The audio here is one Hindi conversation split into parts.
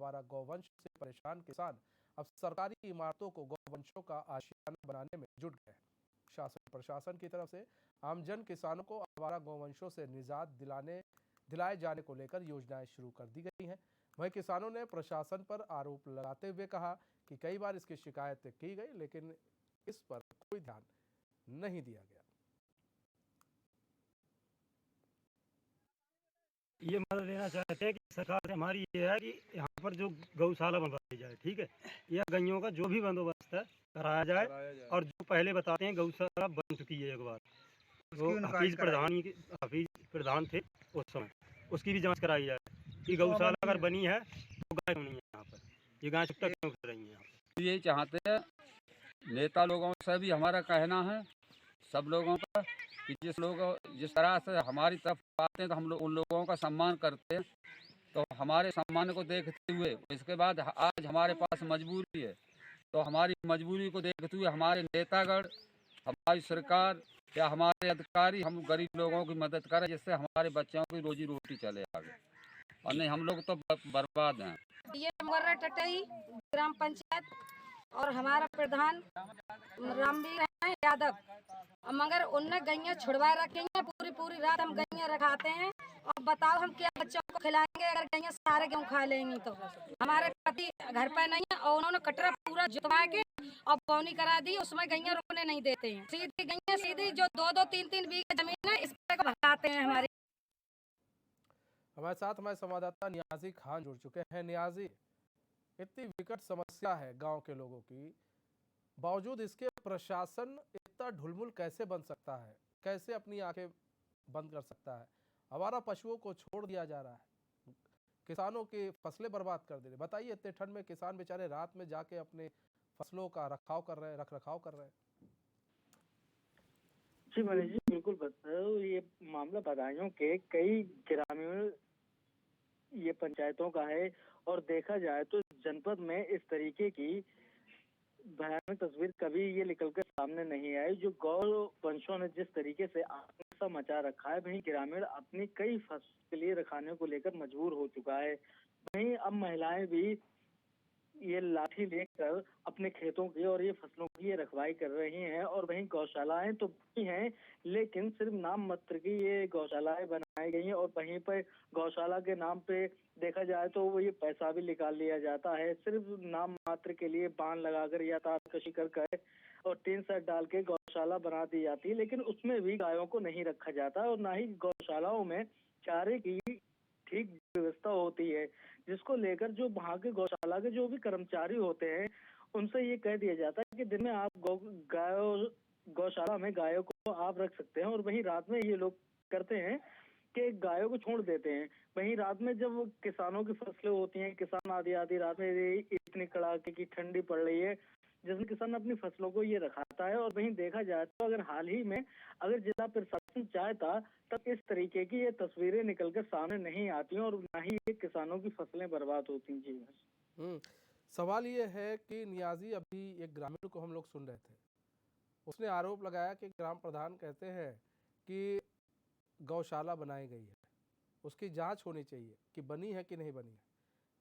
आवारा गौवंश से परेशान किसान अब सरकारी इमारतों को गौवंशों का आशियाना बनाने में जुट गए हैं। शासन प्रशासन की तरफ से आमजन किसानों को आवारा गौवंशों से निजात दिलाए जाने को लेकर योजनाएं शुरू कर दी गई हैं। वहीं किसानों ने प्रशासन पर आरोप लगाते हुए कहा कि कई बार इसकी शिकायत की गई लेकिन इस पर कोई ध्यान नहीं दिया गया। ये मदद लेना चाहते हैं कि सरकार से हमारी ये है कि यहाँ पर जो गौशाला बनवाई जाए, ठीक है, या गैयों का जो भी बंदोबस्त है कराया जाए। और जो पहले बताते हैं गौशाला बन चुकी है एक बार, तो हफीज प्रधान थे उस समय, उसकी भी जांच कराई जाए कि गौशाला अगर बनी है तो गाय नहीं है यहाँ पर, ये गाय छुट्टा क्यों कर रही है यहाँ पर। यही चाहते हैं नेता लोगों से भी हमारा कहना है, सब लोगों का, कि जिस तरह से हमारी तरफ आते हैं तो हम लोग उन लोगों का सम्मान करते हैं। तो हमारे सम्मान को देखते हुए इसके बाद आज हमारे पास मजबूरी है, तो हमारी मजबूरी को देखते हुए हमारे नेतागण, हमारी सरकार या हमारे अधिकारी हम गरीब लोगों की मदद करें, जिससे हमारे बच्चों की रोजी रोटी चले आगे, और नहीं हम लोग तो बर्बाद हैं। ये मर्रा टटई ग्राम पंचायत और हमारा प्रधान रामवीर है यादव, मगर उनने गैया छुड़वाए रखी हैं। पूरी रात हम गैया रखाते हैं और बताओ हम क्या बच्चों को खिलाएंगे अगर गैया सारे गेहूँ खा लेंगी। तो हमारे पति घर पे नहीं है और उन्होंने कटरा पूरा जुतवा के और पौनी करा दी, उसमें गैया रोकने नहीं देते हैं। सीधी गैया सीधी जो 2-2, 3-3 बीघे जमीन है इस पे भगाते हैं। हमारे साथ हमारे संवाददाता नियाजी खान जुड़ चुके हैं। नियाजी, इतनी विकट समस्या है गांव के लोगों की, बावजूद इसके प्रशासन इतना ढुलमुल कैसे बन सकता है, कैसे अपनी आंखें बंद कर सकता है? आवारा पशुओं को छोड़ दिया जा रहा है, किसानों की फसलें बर्बाद कर दे रहे। बताइए, इतने ठंड में किसान बेचारे रात में जाके अपने फसलों का रख रखाव कर रहे हैं। जी मनीष जी, बिल्कुल बताओ। ये मामला बदायूं के कई ग्रामीण ये पंचायतों का है और देखा जाए तो जनपद में इस तरीके की भयानक तस्वीर कभी ये निकलकर सामने नहीं आई। जो गौ वंशों ने जिस तरीके से आतंक सा मचा रखा है, वहीं ग्रामीण अपनी कई फसल के लिए रखाने को लेकर मजबूर हो चुका है। वहीं अब महिलाएं भी ये लाठी लेकर अपने खेतों की और ये फसलों की ये रखवाई कर रही हैं। और वहीं गौशालाएं तो बनी हैं, लेकिन सिर्फ नाम मात्र की ये गौशालाएं बनाई गई हैं। और वहीं पर गौशाला के नाम पे देखा जाए तो वो ये पैसा भी निकाल लिया जाता है। सिर्फ नाम मात्र के लिए बांध लगाकर या तारकशी कर और टीन सेट डाल के गौशाला बना दी जाती है, लेकिन उसमें भी गायों को नहीं रखा जाता और ना ही गौशालाओं में चारे की ठीक व्यवस्था होती है, जिसको लेकर जो वहाँ के गौशाला के जो भी कर्मचारी होते हैं उनसे ये कह दिया जाता है कि दिन में आप गौशाला में गायों को आप रख सकते हैं। और वहीं रात में ये लोग करते हैं कि गायों को छोड़ देते हैं। वहीं रात में जब किसानों की फसलें होती हैं, किसान आधी रात में इतनी कड़ाके की ठंडी पड़ रही है जिसमें किसान अपनी फसलों को ये रखाता है। और वहीं देखा जाए तो अगर हाल ही में अगर जिला प्रशासन चाहता तब इस तरीके की ये तस्वीरें निकलकर सामने नहीं आती और ना ही ये किसानों की फसलें बर्बाद होती। जी सवाल ये है कि नियाजी, अभी एक ग्रामीण को हम लोग सुन रहे थे, उसने आरोप लगाया कि ग्राम प्रधान कहते हैं कि गौशाला बनाई गई है, उसकी जांच होनी चाहिए कि बनी है कि नहीं बनी है।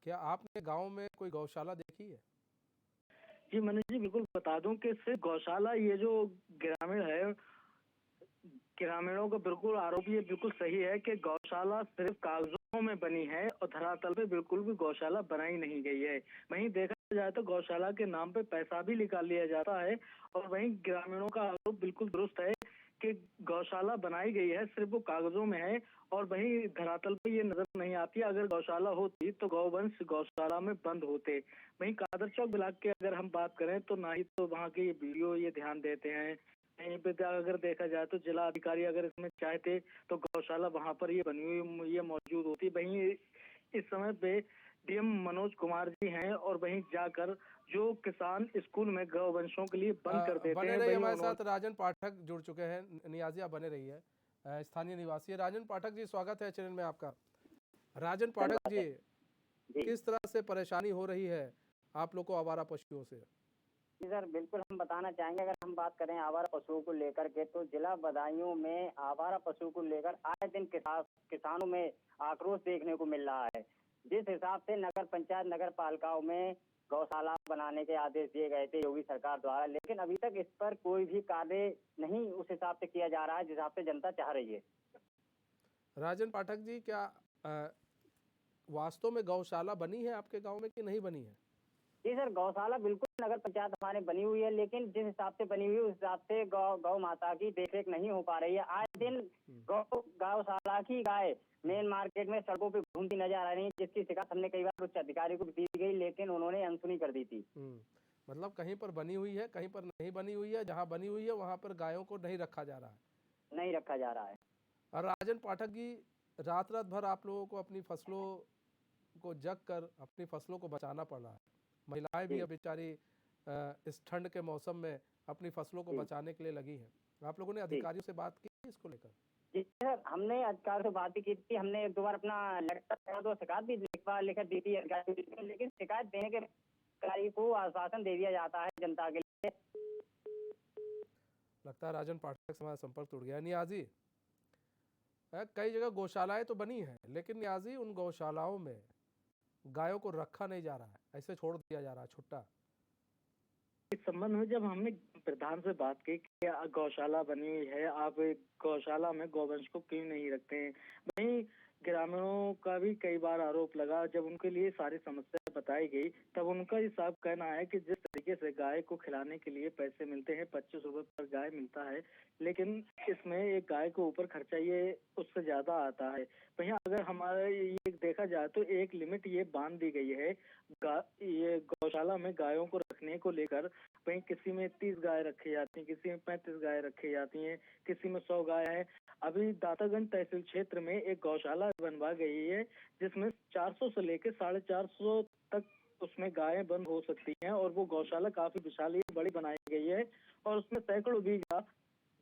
क्या आपने गांव में कोई गौशाला देखी है? जी मनीष जी, बिल्कुल बता दूं कि सिर्फ गौशाला, ये जो ग्रामीण है, ग्रामीणों का बिल्कुल आरोप ये बिल्कुल सही है कि गौशाला सिर्फ कागजों में बनी है और धरातल पे बिल्कुल भी गौशाला बनाई नहीं गई है। वहीं देखा जाए तो गौशाला के नाम पे पैसा भी निकाल लिया जाता है। और वहीं ग्रामीणों का आरोप बिल्कुल दुरुस्त है कि गौशाला बनाई गई है, सिर्फ वो कागजों में है और वहीं धरातल पे ये नजर नहीं आती। अगर गौशाला होती तो गौवंश गौशाला में बंद होते। वहीं कादर चौक ब्लॉक की अगर हम बात करें तो ना ही तो वहाँ के वीडियो ये ध्यान देते हैं, यहीं पे अगर देखा जाए तो जिला अधिकारी अगर इसमें चाहते तो गौशाला वहाँ पर ये बनी हुई ये मौजूद होती। वहीं इस समय पे डीएम मनोज कुमार जी हैं और वहीं जाकर जो किसान स्कूल में गौवंशों के लिए बंद कर देते हैं। रहिए, हमारे साथ राजन पाठक जुड़ चुके हैं। नियाजिया बने रही है, स्थानीय निवासी है राजन पाठक जी, स्वागत है चैनल में आपका। राजन पाठक जी, किस तरह से परेशानी हो रही है आप लोग को आवारा पशुओं से? जी सर, बिल्कुल हम बताना चाहेंगे। अगर हम बात करें आवारा पशुओं को लेकर के तो जिला बदायूं में आवारा पशुओं को लेकर आए दिन किसानों में आक्रोश देखने को मिल रहा है। जिस हिसाब से नगर पंचायत नगर पालिकाओं में गौशाला बनाने के आदेश दिए गए थे योगी सरकार द्वारा, लेकिन अभी तक इस पर कोई भी कार्य नहीं उस हिसाब से किया जा रहा है जिस हिसाब से जनता चाह रही है। राजन पाठक जी, क्या वास्तव में गौशाला बनी है आपके गांव में कि नहीं बनी है? जी सर, गौशाला बिल्कुल नगर पंचायत हमारे बनी हुई है, लेकिन जिस हिसाब से बनी हुई है उस हिसाब से गौ माता की देखरेख नहीं हो पा रही है। आए दिन गौशाला की गाय मेन मार्केट में सड़कों पे घूमती नजर आ रही है, जिसकी शिकायत हमने कई बार उच्च अधिकारी को भी दी गई, लेकिन उन्होंने अनसुनी कर दी थी। मतलब कहीं पर बनी हुई है, कहीं पर नहीं बनी हुई है। जहाँ बनी हुई है वहाँ पर गायों को नहीं रखा जा रहा है। नहीं रखा जा रहा है। और राजन पाठक जी, रात रात भर आप लोगों को अपनी फसलों को जग कर अपनी फसलों को बचाना पड़ रहा है। महिलाएं भी अब बेचारी इस ठंड के मौसम में अपनी फसलों को बचाने के लिए लगी हैं। आप लोगों ने अधिकारियों से बात की इसको लेकर? जी सर, हमने अधिकारियों से बात भी की थी। हमने एक दो बार अपना लेटर तो शिकायत भी लिखकर दी थी अधिकारियों को, लेकिन शिकायत देने के अधिकारी को आश्वासन दे दिया जाता है जनता के लिए। लगता है राजन पाठक से हमारा संपर्क टूट गया। नियाजी, कई जगह गौशालाएं तो बनी हैं, लेकिन नियाजी उन गौशालाओं में गायों को रखा नहीं जा रहा है, ऐसे छोड़ दिया जा रहा है छुट्टा। इस संबंध में जब हमने प्रधान से बात की कि गौशाला बनी हुई है, आप गौशाला में गौवंश को क्यों नहीं रखते हैं, वहीं ग्रामीणों का भी कई बार आरोप लगा। जब उनके लिए सारी समस्या बताई गई तब उनका ये साफ कहना है कि जिस तरीके से गाय को खिलाने के लिए पैसे मिलते हैं, 25 रुपए पर गाय मिलता है, लेकिन इसमें एक गाय के ऊपर खर्चा ये उससे ज्यादा आता है। वहीं अगर हमारा ये देखा जाए तो एक लिमिट ये बांध दी गई है ये गौशाला में गायों को रखने को लेकर। वहीं किसी में 30 गाय रखी जाती हैं, किसी में 35 गाय रखी जाती हैं, किसी में 100 गाय है। अभी दातागंज तहसील क्षेत्र में एक गौशाला बनवा गई है जिसमें 400 से लेकर 450 तक उसमें गायें बंद हो सकती हैं, और वो गौशाला काफी विशाल बड़ी बनाई गई है और उसमें सैकड़ों बीघा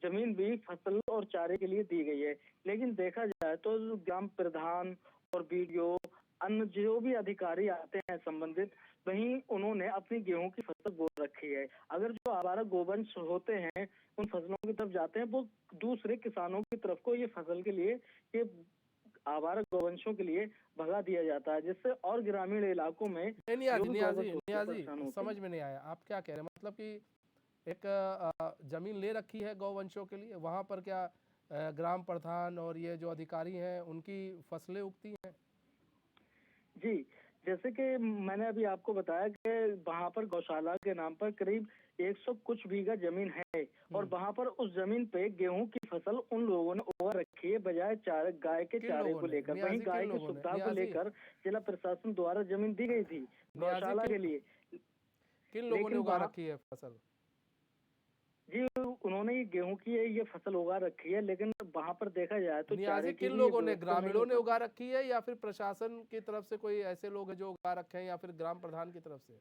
जमीन भी फसल और चारे के लिए दी गई है। लेकिन देखा जाए तो ग्राम प्रधान और बीडीओ अन्य जो भी अधिकारी आते हैं संबंधित, वहीं उन्होंने अपनी गेहूं की फसल बो रखी है। अगर जो आवारा गोवंश होते हैं उन फसलों की तरफ जाते हैं, वो दूसरे किसानों की तरफ को ये फसल के लिए ये आवारा गोवंशों के लिए भगा दिया जाता है, जिससे और ग्रामीण इलाकों में नियाजी समझ में नहीं आया आप क्या कह रहे हैं। मतलब कि एक जमीन ले रखी है गौवंशों के लिए, वहां पर क्या ग्राम प्रधान और ये जो अधिकारी हैं उनकी फसलें उगती हैं? जी, जैसे कि मैंने अभी आपको बताया कि वहाँ पर गौशाला के नाम पर करीब 100 कुछ बीघा जमीन है और वहाँ पर उस जमीन पे गेहूं की फसल उन लोगों ने उगा रखी है बजाय गाय के चारे को लेकर। वहीं गाय की सुविधा को लेकर जिला प्रशासन द्वारा जमीन दी गई थी गौशाला के लिए। किन लोगों ने उगा रखी है फसल? जी, उन्होंने ये गेहूं की ये फसल उगा रखी है, लेकिन वहाँ पर देखा जाए तो चारे किन लोगों ने, ग्रामीणों ने उगा रखी है या फिर प्रशासन की तरफ से कोई ऐसे लोग हैं जो उगा रखे हैं या फिर ग्राम प्रधान की तरफ से?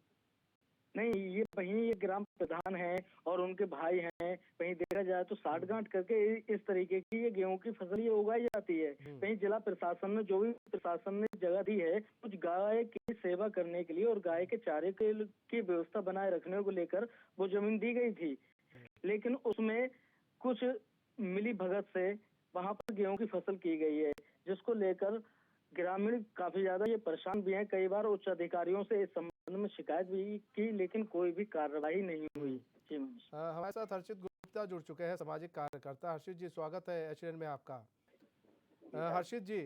नहीं, ये वहीं ये ग्राम प्रधान हैं और उनके भाई हैं। वहीं देखा जाए तो साठ गांठ करके इस तरीके की ये गेहूं की फसल ये उगाई जाती है। वहीं जिला प्रशासन ने जो भी प्रशासन ने जगह दी है कुछ गाय की सेवा करने के लिए और गाय के चारे की व्यवस्था बनाए रखने को लेकर वो जमीन दी गई थी, लेकिन उसमें कुछ मिली भगत से वहां पर गेहूं की फसल की गई है, जिसको लेकर ग्रामीण काफी ज्यादा ये परेशान भी हैं। कई बार उच्च अधिकारियों से इस संबंध में शिकायत भी की, लेकिन कोई भी कार्रवाई नहीं हुई। हमारे साथ हर्षित गुप्ता जुड़ चुके हैं, सामाजिक कार्यकर्ता। हर्षित जी, स्वागत है एचएन में आपका। हर्षित जी,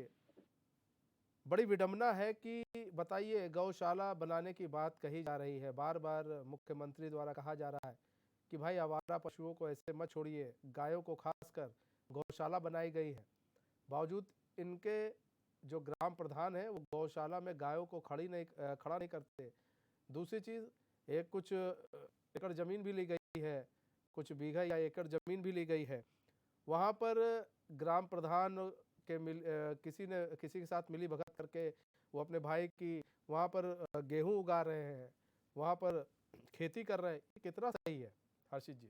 बड़ी विडंबना है कि बताइए, गौशाला बनाने की बात कही जा रही है, बार बार मुख्यमंत्री द्वारा कहा जा रहा है कि भाई आवारा पशुओं को ऐसे मत छोड़िए, गायों को खासकर गौशाला बनाई गई है। बावजूद इनके जो ग्राम प्रधान है वो गौशाला में गायों को खड़ा नहीं करते। दूसरी चीज, एक कुछ एकड़ जमीन भी ली गई है, कुछ बीघा या एकड़ जमीन भी ली गई है। वहाँ पर ग्राम प्रधान के किसी के साथ मिली भगत करके वो अपने भाई की वहाँ पर गेहूं उगा रहे हैं, वहाँ पर खेती कर रहे हैं। कितना सही है हर्षित जी?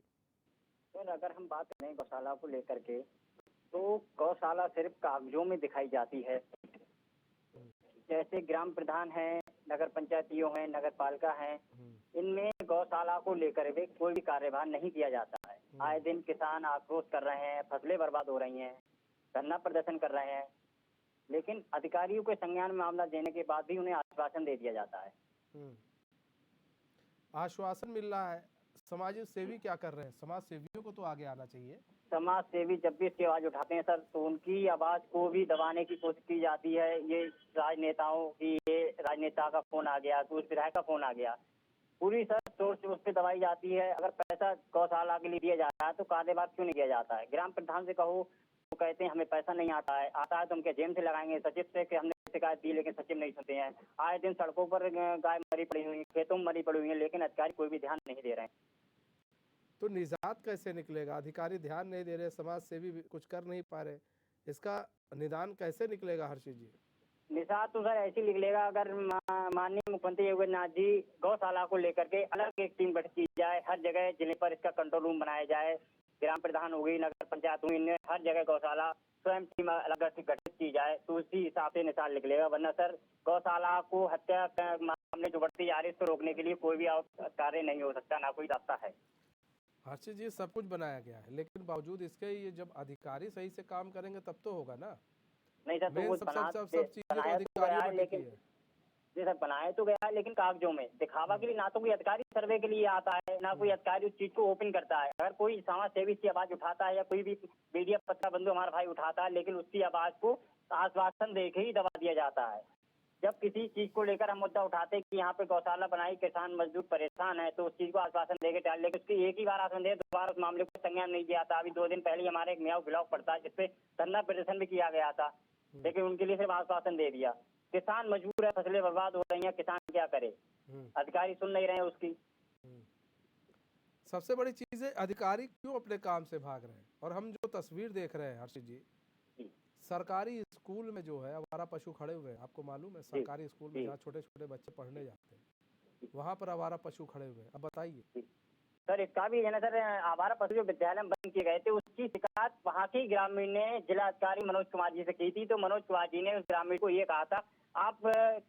तो अगर हम बात करें गौशाला को लेकर के, तो गौशाला सिर्फ कागजों में दिखाई जाती है। जैसे ग्राम प्रधान है, नगर पंचायतियों है, नगर पालिका है, इनमें गौशाला को लेकर भी कोई भी कार्यभार नहीं किया जाता है। आए दिन किसान आक्रोश कर रहे हैं, फसलें बर्बाद हो रही हैं, धरना प्रदर्शन कर रहे हैं, लेकिन अधिकारियों के संज्ञान में मामला देने के बाद भी उन्हें आश्वासन दे दिया जाता है। हम्म। आश्वासन मिल रहा है, समाज सेवी क्या कर रहे हैं? समाज सेवियों को तो आगे आना चाहिए। समाज सेवी जब भी इसकी आवाज उठाते हैं सर, तो उनकी आवाज को भी दबाने की कोशिश की जाती है। ये राजनेताओं की, ये राजनेता का फोन आ गया, तो उस विधायक का फोन आ गया, पूरी सर सोच उस पर दबाई जाती है। अगर पैसा गौशाला के लिए दिया जा रहा है तो कार्यवाही क्यों नहीं किया जाता है? ग्राम प्रधान से कहो तो कहते हैं हमें पैसा नहीं आता है तो हम क्या जेम से लगाएंगे? सचिव से कि हमने शिकायत दी, लेकिन सचिव नहीं सुनते हैं। आए दिन सड़कों पर गाय मरी पड़ी हुई, खेतों में मरी पड़ी हुई है, लेकिन अधिकारी कोई भी ध्यान नहीं दे रहे हैं। तो निजात कैसे निकलेगा? अधिकारी ध्यान नहीं दे रहे, समाज सेवी भी कुछ कर नहीं पा रहे, इसका निदान कैसे निकलेगा हर्षित जी? निषाद तो सर ऐसे निकलेगा अगर माननीय मुख्यमंत्री योगी आदित्यनाथ जी गौशाला को लेकर के अलग एक टीम गठित की जाए, हर जगह जिले पर इसका कंट्रोल रूम बनाया जाए। ग्राम प्रधान हो गई, नगर पंचायत हुई, इनमें हर जगह गौशाला स्वयं टीम अलग गठित की जाए, तो उसी हिसाब से निशान निकलेगा। वरना सर गौशाला को हत्या मामले जो बढ़ती जा रही है, इसको रोकने के लिए कोई भी कार्य नहीं हो सकता, ना कोई रास्ता है। हर्षित जी, सब कुछ बनाया गया है, लेकिन बावजूद इसके ये जब अधिकारी सही से काम करेंगे तब तो होगा ना। नहीं सर, तो मेन वो सब बना सब सब चीजें तो बनाया तो अधिकारियों गया है, पर लेकिन टिकी है। जी सर बनाया तो गया है, लेकिन कागजों में दिखावा के लिए ना तो कोई अधिकारी सर्वे के लिए आता है, ना कोई अधिकारी उस चीज को ओपन करता है। अगर कोई समाज सेवी की आवाज उठाता है या कोई भी मीडिया पत्रकार बंधु हमारा भाई उठाता है, लेकिन उसकी आवाज को आश्वासन देके ही दबा दिया जाता है। जब किसी चीज को लेकर हम मुद्दा उठाते हैं कि यहाँ पे गौशाला बनाई, किसान मजदूर परेशान है, तो उस चीज को आश्वासन देके टाल, लेकिन उसकी एक ही बार आश्वासन दे, दोबारा उस मामले को संज्ञान नहीं दिया था। अभी 2 दिन पहले हमारे एक मियाँ ब्लॉक पड़ता है, जिसपे धरना प्रदर्शन भी किया गया था, लेकिन उनके लिए सिर्फ आश्वासन दे दिया। किसान मजबूर है, फसलें बर्बाद हो रही हैं, किसान क्या करे? अधिकारी सुन नहीं रहे हैं उसकी। सबसे बड़ी चीज है, अधिकारी क्यों अपने काम से भाग रहे हैं? और हम जो तस्वीर देख रहे हैं हर्षित जी, सरकारी स्कूल में जो है आवारा पशु खड़े हुए हैं, आपको मालूम है? सरकारी स्कूल में जहाँ छोटे छोटे बच्चे पढ़ने जाते हैं, वहाँ पर आवारा पशु खड़े हुए हैं। अब बताइए सर, इसका भी है ना सर, आवारा पशु जो विद्यालय में बंद किए गए थे, उसकी शिकायत वहाँ के ग्रामीण ने जिला अधिकारी मनोज कुमार जी से की थी। तो मनोज कुमार जी ने उस ग्रामीण को ये कहा था, आप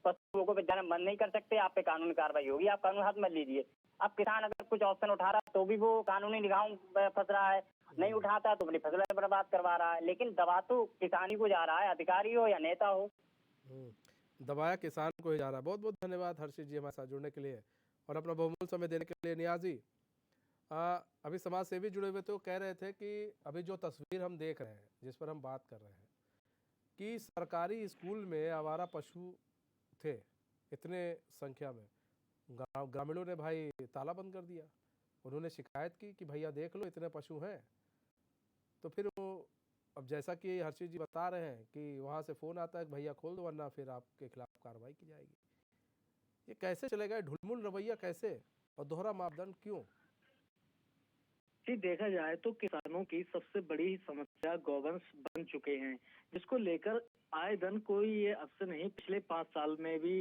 पशुओं को विद्यालय में बंद नहीं कर सकते, आप पे कानूनी कार्रवाई होगी, आप कानून हाथ में लीजिए। अब किसान अगर कुछ ऑप्शन उठा रहा है तो भी वो कानूनी निगाहों में फंस रहा है, नहीं उठाता तो अपनी फसलें बर्बाद करवा रहा है। लेकिन दबा तो किसानी को जा रहा है, अधिकारी हो या नेता हो। दबाया किसान को ही जा रहा है। बहुत बहुत धन्यवाद हर्षित जी हमारे साथ जुड़ने के लिए और अपना बहुमूल्य समय देने के लिए। नियाजी, अभी समाज सेवी जुड़े हुए तो कह रहे थे कि अभी जो तस्वीर हम देख रहे हैं, जिस पर हम बात कर रहे हैं, कि सरकारी स्कूल में आवारा पशु थे इतने संख्या में, ग्रामीणों ने भाई ताला बंद कर दिया। उन्होंने शिकायत की कि भैया देख लो इतने पशु हैं, तो फिर वो अब जैसा कि हर्षित जी बता रहे हैं कि वहाँ से फ़ोन आता है कि भैया खोल दो वरना फिर आपके खिलाफ कार्रवाई की जाएगी। ये कैसे चलेगा? ढुलमुल रवैया कैसे और दोहरा मापदंड क्यों? जी, देखा जाए तो किसानों की सबसे बड़ी समस्या गौवंश बन चुके हैं, जिसको लेकर आए दिन कोई ये अब से नहीं, पिछले 5 साल में भी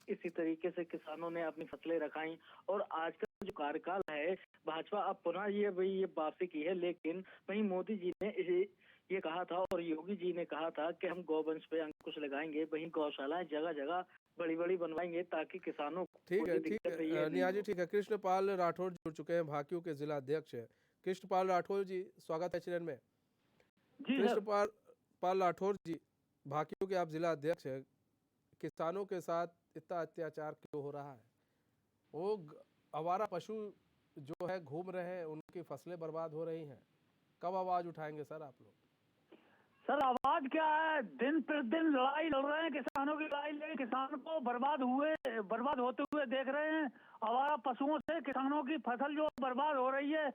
इसी तरीके से किसानों ने अपनी फसलें रखाई। और आज का जो कार्यकाल है, भाजपा अब पुनः ये वापसी की है। लेकिन वहीं मोदी जी ने ये कहा था और योगी जी ने कहा था कि हम गौवंश पे अंकुश लगाएंगे, वहीं गौशालाएं जगह जगह बड़ी बड़ी बनवाएंगे ताकि किसानों को ठीक है, कोई दिक्कत नहीं है। नियाजी ठीक है। कृष्णपाल राठौर जुड़ चुके हैं, भाकियू के जिला अध्यक्ष है। कृष्णपाल राठौर जी, स्वागत है चैनल में। कृष्णपाल राठौर जी, भाकियू के आप जिला अध्यक्ष है, किसानों के साथ इतना अत्याचार क्यों हो रहा है? वो आवारा पशु जो है घूम रहे हैं, उनकी फसलें बर्बाद हो रही हैं, कब आवाज उठाएंगे सर आप लोग? सर आवाज क्या है, दिन प्रतिदिन लड़ाई लड़ रहे हैं, किसानों की लड़ाई ले, किसान को बर्बाद होते हुए देख रहे हैं। आवारा पशुओं से किसानों की फसल जो बर्बाद हो रही है,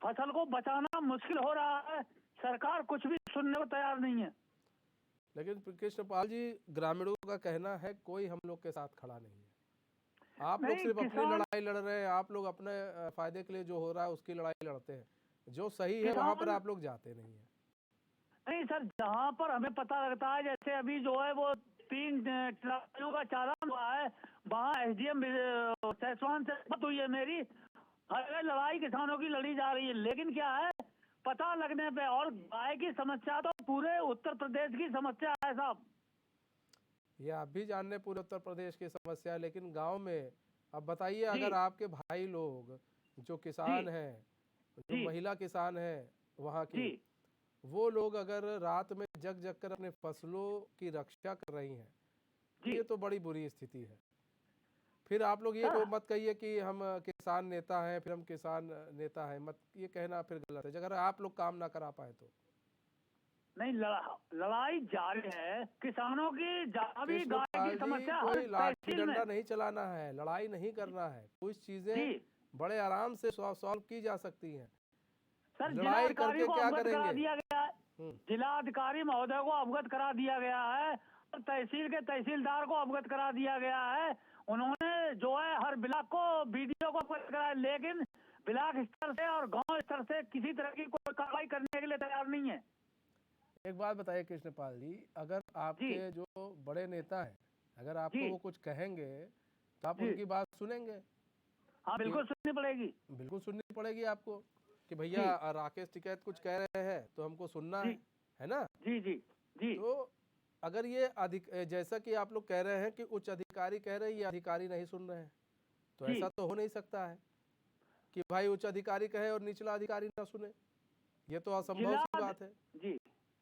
फसल को बचाना मुश्किल हो रहा है। सरकार कुछ भी सुनने को तैयार नहीं है। लेकिन कृष्णपाल जी, ग्रामीणों का कहना है कोई हम लोग के साथ खड़ा नहीं है। आप लोग सिर्फ अपनी लड़ाई लड़ रहे हैं, आप लोग अपने फायदे के लिए जो हो रहा है उसकी लड़ाई लड़ते हैं, जो सही है वहां पर आप लोग जाते नहीं है। नहीं सर, जहाँ पर हमें पता लगता है, जैसे अभी जो है वो 3 ट्रालियों का चालान हुआ है, वहाँ SDM सैसवान से बात हुई है मेरी, हर लड़ाई किसानों की लड़ी जा रही है। लेकिन क्या है, पता लगने पे, और गाय की समस्या तो पूरे उत्तर प्रदेश की समस्या है साहब। ये आप भी जानने पूरे उत्तर प्रदेश की समस्या है, लेकिन गांव में अब बताइए, अगर आपके भाई लोग जो किसान हैं, जो महिला किसान हैं वहाँ की, वो लोग अगर रात में जग जग कर अपने फसलों की रक्षा कर रही हैं, जी। ये तो बड़ी बुरी स्थिति है। फिर आप लोग ये सर, मत कहिए कि हम किसान नेता हैं, फिर हम किसान नेता हैं, मत ये कहना फिर गलत है अगर आप लोग काम ना करा पाए तो। नहीं, लड़ाई जारी है किसानों की, जहाँ भी गाय कृष्णपाल की जी, समस्या हर कोई लाठी तहसील में। डंडा नहीं चलाना है, लड़ाई नहीं करना है, कुछ चीजें जी बड़े आराम से सॉल्व की जा सकती हैं। सर, लड़ाई जिलाधिकारी करके को क्या अवगत करा करेंगे? दिया गया है। हम्म, जिलाधिकारी महोदय को अवगत करा दिया गया है और तहसील के तहसीलदार को अवगत करा दिया गया है। उन्होंने जो है हर ब्लॉक को बीडीओ को अवगत कराया, लेकिन ब्लॉक स्तर से और गांव स्तर से किसी तरह की कोई कार्रवाई करने के लिए तैयार नहीं है। एक बात बताइए कृष्णपाल जी, अगर आपके जो बड़े नेता हैं, अगर आपको जी। वो कुछ कहेंगे तो आप जी। उनकी बात सुनेंगे? हाँ, बिल्कुल सुननी पड़ेगी। बिल्कुल सुननी पड़ेगी आपको कि भैया राकेश टिकैत कुछ कह रहे हैं तो हमको सुनना जी। है ना? जी जी जी तो अगर ये जैसा कि आप लोग कह रहे हैं कि उच्च अधिकारी कह रहे हैं, ये अधिकारी नहीं सुन रहे हैं, तो जी। ऐसा तो हो नहीं सकता है कि भाई उच्च अधिकारी कहे और निचला अधिकारी ना सुने। ये तो असंभव सी बात है। जी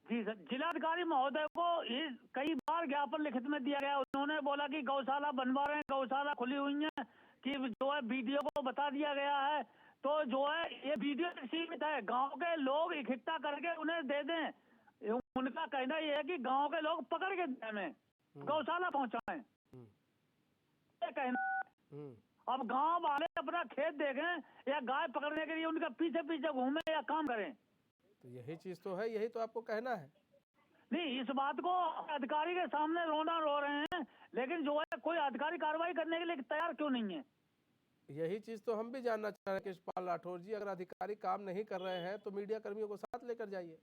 जी सर, जिलाधिकारी महोदय को इस कई बार ज्ञापन लिखित में दिया गया। उन्होंने बोला कि गौशाला बनवा रहे हैं, गौशाला खुली हुई है, कि जो है बीडीओ को बता दिया गया है। तो जो है ये बीडीओ तक सीमित है, गांव के लोग इकट्ठा करके उन्हें दे दें। उनका कहना ये है कि गांव के लोग पकड़ के दें हमें, गौशाला पहुंचाएं, ये कहना। अब गांव वाले अपना खेत देखें या गाय पकड़ने के लिए उनके पीछे पीछे घूमे या काम करें। तो यही चीज तो है, यही तो आपको कहना है। नहीं, इस बात को अधिकारी के सामने रोना रो रहे हैं, लेकिन जो है कोई अधिकारी कार्रवाई करने के लिए तैयार क्यों नहीं है? यही चीज तो हम भी जानना चाह रहे हैं कृष्णपाल राठौर जी, अगर अधिकारी काम नहीं कर रहे हैं तो मीडिया कर्मियों को साथ लेकर जाइए।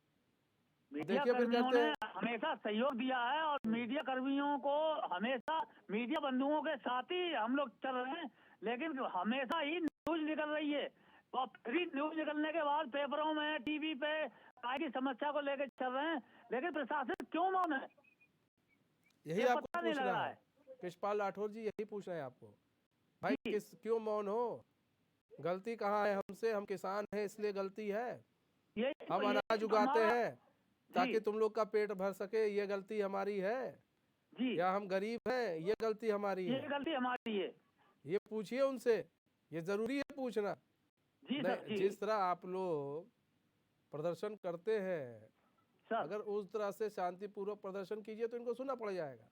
मीडिया देखिए फिर कर्मियों कहते ने हैं हमेशा सहयोग दिया है और मीडिया कर्मियों को हमेशा मीडिया बंधुओं के साथ ही हम लोग चल रहे हैं, लेकिन हमेशा ही न्यूज निकल रही है। और फ्री न्यूज निकलने के बाद पेपरों में, टीवी पे गाय की समस्या को लेकर चल रहे हैं, लेकिन प्रशासन क्यों मौन है? यही ये आपको पता नहीं लग पूछना रहा है है। कृष्णपाल राठौर जी, यही पूछना है आपको भाई, जी। क्यों मौन हो? गलती कहाँ है हमसे? हम किसान हैं इसलिए गलती है, ये हम ये अनाज उगाते हमारा- हैं ताकि तुम लोग का पेट भर सके, ये गलती हमारी है? जी, या हम गरीब हैं, ये गलती हमारी ये है? गलती हमारी है। ये पूछिए उनसे, ये जरूरी है पूछना। जी सर, नहीं, जी जिस तरह आप लोग प्रदर्शन करते हैं, सर। अगर उस तरह से शांतिपूर्वक प्रदर्शन कीजिए तो इनको सुनना पड़ जाएगा।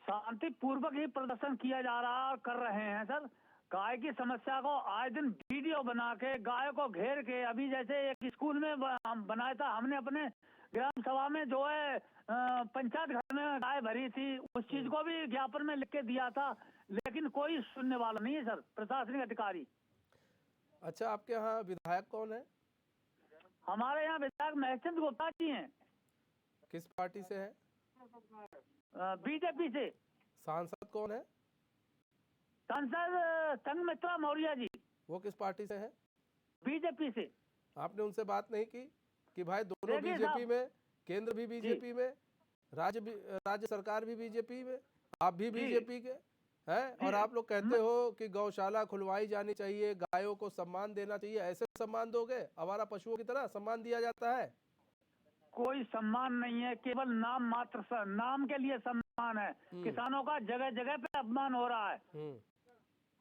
शांतिपूर्वक ही प्रदर्शन किया जा रहा है और कर रहे हैं सर। गाय की समस्या को आए दिन वीडियो बना के गाय को घेर के, अभी जैसे एक स्कूल में बनाया था हमने अपने ग्राम सभा में, जो है पंचायत घर में गाय भरी थी, उस चीज को भी ज्ञापन में लिख के दिया था, लेकिन कोई सुनने वाला नहीं है सर, प्रशासनिक अधिकारी। अच्छा, आपके यहाँ विधायक कौन है? हमारे यहाँ विधायक महचंद गुप्ता जी हैं, किस पार्टी से है? बीजेपी से। सांसद कौन है? सांसद संघमित्रा मौर्य जी, वो किस पार्टी से है? बीजेपी से। आपने उनसे बात नहीं की कि भाई दोनों देखिए बीजेपी साहब, में, केंद्र भी बीजेपी में, राज्य सरकार भी बीजेपी में, आप भी जी। बीजेपी के हैं, और जी। आप लोग कहते हो कि गौशाला खुलवाई जानी चाहिए, गायों को सम्मान देना चाहिए। ऐसे सम्मान दोगे? आवारा पशुओं की तरह सम्मान दिया जाता है? कोई सम्मान नहीं है, केवल नाम मात्र नाम के लिए सम्मान है। किसानों का जगह जगह पे अपमान हो रहा है,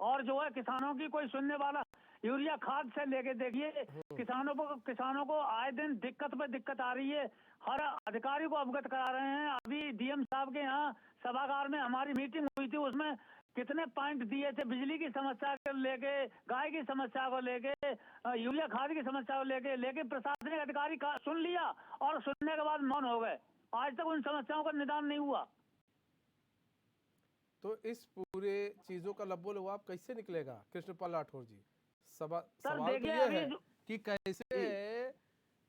और जो है किसानों की कोई सुनने वाला। यूरिया खाद से लेके देखिए, किसानों को आए दिन दिक्कत पे दिक्कत आ रही है। हर अधिकारी को अवगत करा रहे हैं। अभी डीएम साहब के यहाँ सभागार में हमारी मीटिंग हुई थी, उसमें कितने पॉइंट दिए थे, बिजली की समस्या को लेके, गाय की समस्या को लेके, यूरिया खाद की समस्या को लेके, लेकिन प्रशासनिक अधिकारी का सुन लिया और सुनने के बाद मौन हो गए। आज तक उन समस्याओं का निदान नहीं हुआ। तो इस पूरे चीजों का लब्बो-लुआब कैसे निकलेगा कृष्णपाल राठौर जी? सवाल तो देखिए, ये अभी है कि कैसे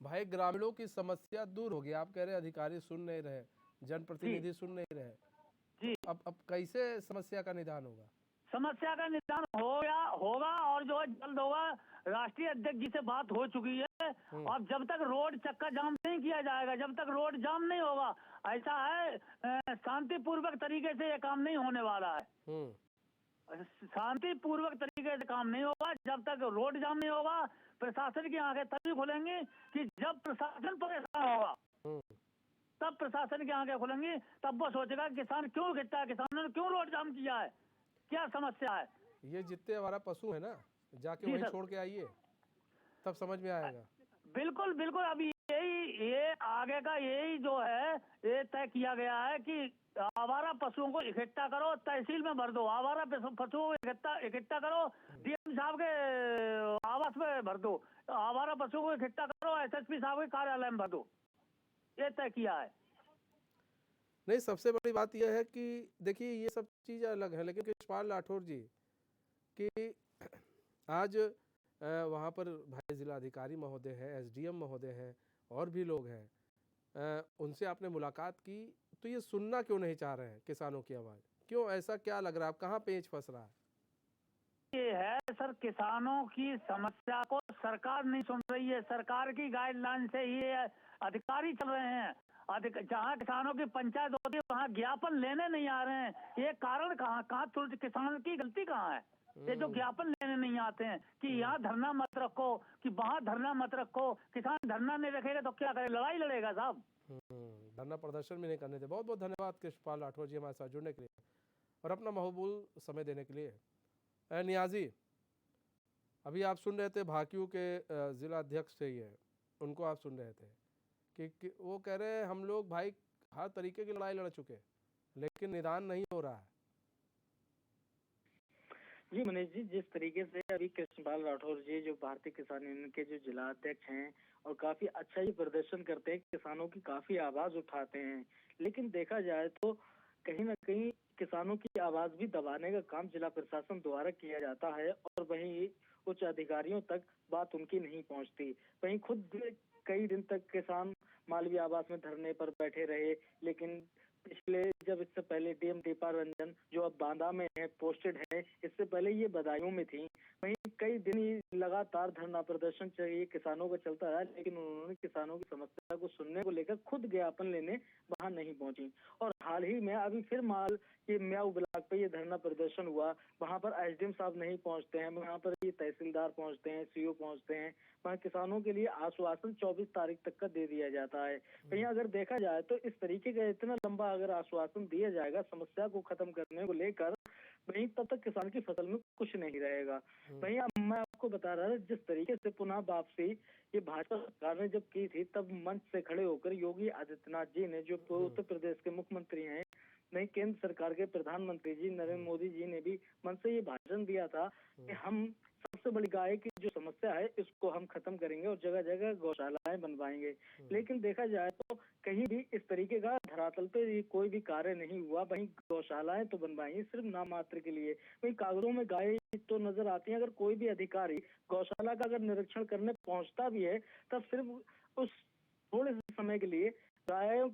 भाई ग्रामीणों की समस्या दूर होगी। आप कह रहे अधिकारी सुन नहीं रहे, जनप्रतिनिधि सुन नहीं रहे, जी। अब कैसे समस्या का निदान होगा? समस्या का निदान होगा और जो है जल्द होगा। राष्ट्रीय अध्यक्ष जी से बात हो चुकी है, और जब तक रोड चक्का जाम नहीं किया जाएगा, जब तक रोड जाम नहीं होगा, ऐसा है शांतिपूर्वक तरीके से ये काम नहीं होने वाला है। शांतिपूर्वक तरीके तरीके से काम नहीं होगा, जब तक रोड जाम नहीं होगा, प्रशासन की आंखें तभी खुलेंगी कि जब प्रशासन परेशान होगा, तब प्रशासन की आंखें खुलेंगी, तब वो सोचेगा किसान क्यों गिरता है, किसानों ने क्यों रोड जाम किया है, क्या समस्या है। ये जितने हमारा पशु है ना, जाके जी वहीं सर। छोड़ के आइए, तब समझ में आएगा। बिल्कुल बिल्कुल, अभी ये आगे का यही जो है ये तय किया गया है कि आवारा पशुओं को इकट्ठा करो, तहसील में भर दो, आवारा पशुओं को इकट्ठा करो, डीएम साहब के आवास में भर दो, आवारा पशुओं को इकट्ठा करो, एसएसपी साहब के कार्यालय में भर दो, ये तय किया है। नहीं, सबसे बड़ी बात यह है कि देखिए ये सब चीज़ अलग है, लेकिन कृष्णपाल राठौर जी कि आज वहाँ पर भाई जिलाधिकारी महोदय हैं, एसडीएम महोदय हैं और भी लोग हैं, उनसे आपने मुलाकात की, तो ये सुनना क्यों नहीं चाह रहे हैं किसानों की आवाज़? क्यों, ऐसा क्या लग रहा है, आप कहाँ पेंच फंस रहा है? ये है सर, किसानों की समस्या को सरकार नहीं सुन रही है, सरकार की गाइडलाइन से ही ये अधिकारी चल रहे हैं, जहाँ किसानों की पंचायत होती है वहाँ ज्ञापन लेने नहीं आ रहे हैं। ये कारण कहाँ किसान की गलती कहाँ है? ये जो ज्ञापन लेने नहीं आते हैं कि यहाँ धरना मत रखो, कि वहाँ धरना मत रखो, किसान धरना नहीं रखेगा तो क्या करे, लड़ाई लड़ेगा साहब। धरना प्रदर्शन भी नहीं करने थे। बहुत बहुत धन्यवाद कृष्णपाल राठौर जी हमारे साथ जुड़ने के लिए और अपना महबूल समय देने के लिए। नियाजी, अभी आप सुन रहे थे भाकियू के जिला अध्यक्ष थे, ये उनको आप सुन रहे थे कि वो कह रहे हैं हम लोग भाई हर तरीके की लड़ाई लड़ चुके, लेकिन निदान नहीं हो रहा है। जी मनीष जी, जिस तरीके से अभी कृष्णपाल राठौर जी जो भारतीय किसान यूनियन के जो जिला अध्यक्ष हैं और काफी अच्छा ही प्रदर्शन करते हैं, किसानों की काफी आवाज उठाते हैं, लेकिन देखा जाए तो कहीं ना कहीं किसानों की आवाज भी दबाने का काम जिला प्रशासन द्वारा किया जाता है और वहीं उच्च अधिकारियों तक बात उनकी नहीं पहुंचती। वहीं खुद कई दिन तक किसान मालवीय आवास में धरने पर बैठे रहे, लेकिन पिछले जब इससे पहले डीएम दीपा रंजन जो अब बांदा में है, पोस्टेड है, इससे पहले ये बदायूं में थी, वहीं कई दिन ये लगातार धरना प्रदर्शन चाहिए किसानों का चलता रहा, लेकिन उन्होंने किसानों की समस्या को सुनने को लेकर खुद ज्ञापन लेने वहां नहीं पहुंची। और हाल ही में अभी फिर ये म्याऊ ब्लॉक पे ये धरना प्रदर्शन हुआ, वहां पर एसडीएम साहब नहीं पहुंचते हैं, वहां पर ये तहसीलदार पहुंचते हैं, सीओ पहुंचते हैं, वहाँ किसानों के लिए आश्वासन 24 तारीख तक का दे दिया जाता है। वहीं अगर देखा जाए तो इस तरीके का इतना लंबा अगर आश्वासन दिया जाएगा समस्या को खत्म करने को लेकर, वहीं तब तक किसान की फसल में कुछ नहीं रहेगा। वहीं अब मैं आपको बता रहा था, जिस तरीके से पुनः वापसी ये भाजपा सरकार ने जब की थी, तब मंच से खड़े होकर योगी आदित्यनाथ जी ने, जो उत्तर प्रदेश के मुख्यमंत्री हैं, वहीं केंद्र सरकार के प्रधानमंत्री जी नरेंद्र मोदी जी ने भी मंच से ये भाषण दिया था कि हम सबसे बड़ी गाय की जो समस्या है इसको हम खत्म करेंगे और जगह जगह गौशालाएं बनवाएंगे। लेकिन देखा जाए तो कहीं भी इस तरीके का धरातल पे कोई भी कार्य नहीं हुआ। वहीं गौशालाएं तो बनवाई सिर्फ नाम मात्र के लिए, वहीं कागजों में गाय तो नजर आती है। अगर कोई भी अधिकारी गौशाला का अगर निरीक्षण करने पहुंचता भी है, तब सिर्फ उस थोड़े से समय के लिए गायों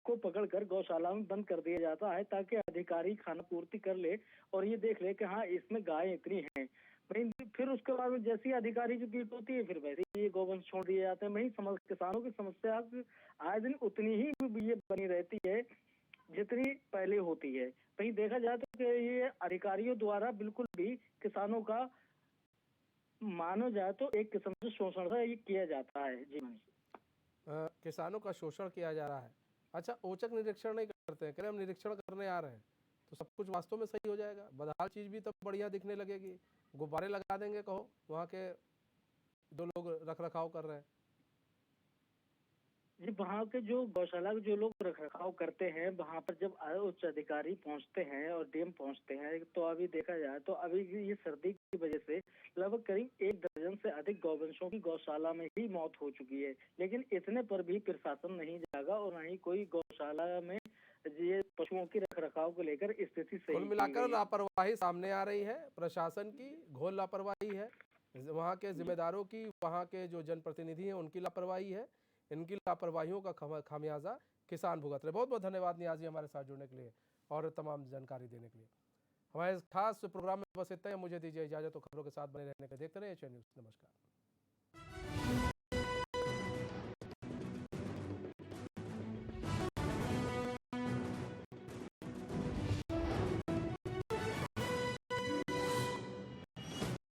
को पकड़कर गौशाला में बंद कर दिया जाता है, ताकि अधिकारी खाना पूर्ति कर ले और ये देख ले कि हाँ इसमें गाय इतनी है। वहीं फिर उसके बाद में जैसी अधिकारी की पीठ होती है, फिर वैसे ही गोवंश छोड़ दिए जाते हैं। वहीं किसानों की समस्या आए दिन उतनी ही ये बनी रहती है जितनी पहले होती है। वहीं देखा जाए तो ये अधिकारियों द्वारा बिल्कुल भी किसानों का मानो जाए तो एक किस्म से शोषण ये किया जाता है। जी किसानों का शोषण किया जा रहा है। अच्छा, औचक निरीक्षण नहीं करते हैं, कह रहे हम निरीक्षण करने आ रहे हैं तो सब कुछ वास्तव में सही हो जाएगा, बदहाल चीज भी तब बढ़िया दिखने लगेगी। गुब्बारे लगा देंगे, कहो वहाँ के जो लोग रख रखाव कर रहे हैं। जी, वहाँ के जो गौशाला के जो लोग रख रखाव करते हैं, वहाँ पर जब उच्च अधिकारी पहुँचते हैं और डीएम पहुँचते हैं, तो अभी देखा जाए तो अभी ये सर्दी की वजह से लगभग करीब 1 दर्जन से अधिक गौवंशों की गौशाला में ही मौत हो चुकी है। लेकिन इतने पर भी प्रशासन नहीं जागा और न ही कोई गौशाला में ये पशुओं की रख रखाव को लेकर स्थिति सही। कुल मिलाकर लापरवाही सामने आ रही है, प्रशासन की घोर लापरवाही है, वहाँ के जिम्मेदारों की, वहाँ के जो जनप्रतिनिधि हैं उनकी लापरवाही है। इनकी लापरवाहियों का खामियाजा किसान भुगत रहे। बहुत बहुत धन्यवाद नियाजी हमारे साथ जुड़ने के लिए और तमाम जानकारी देने के लिए। हमारे खास प्रोग्राम में बस इतना ही, मुझे दीजिए इजाजत। तो खबरों के साथ बने रहने के लिए देखते रहिए एशियन न्यूज़। नमस्कार।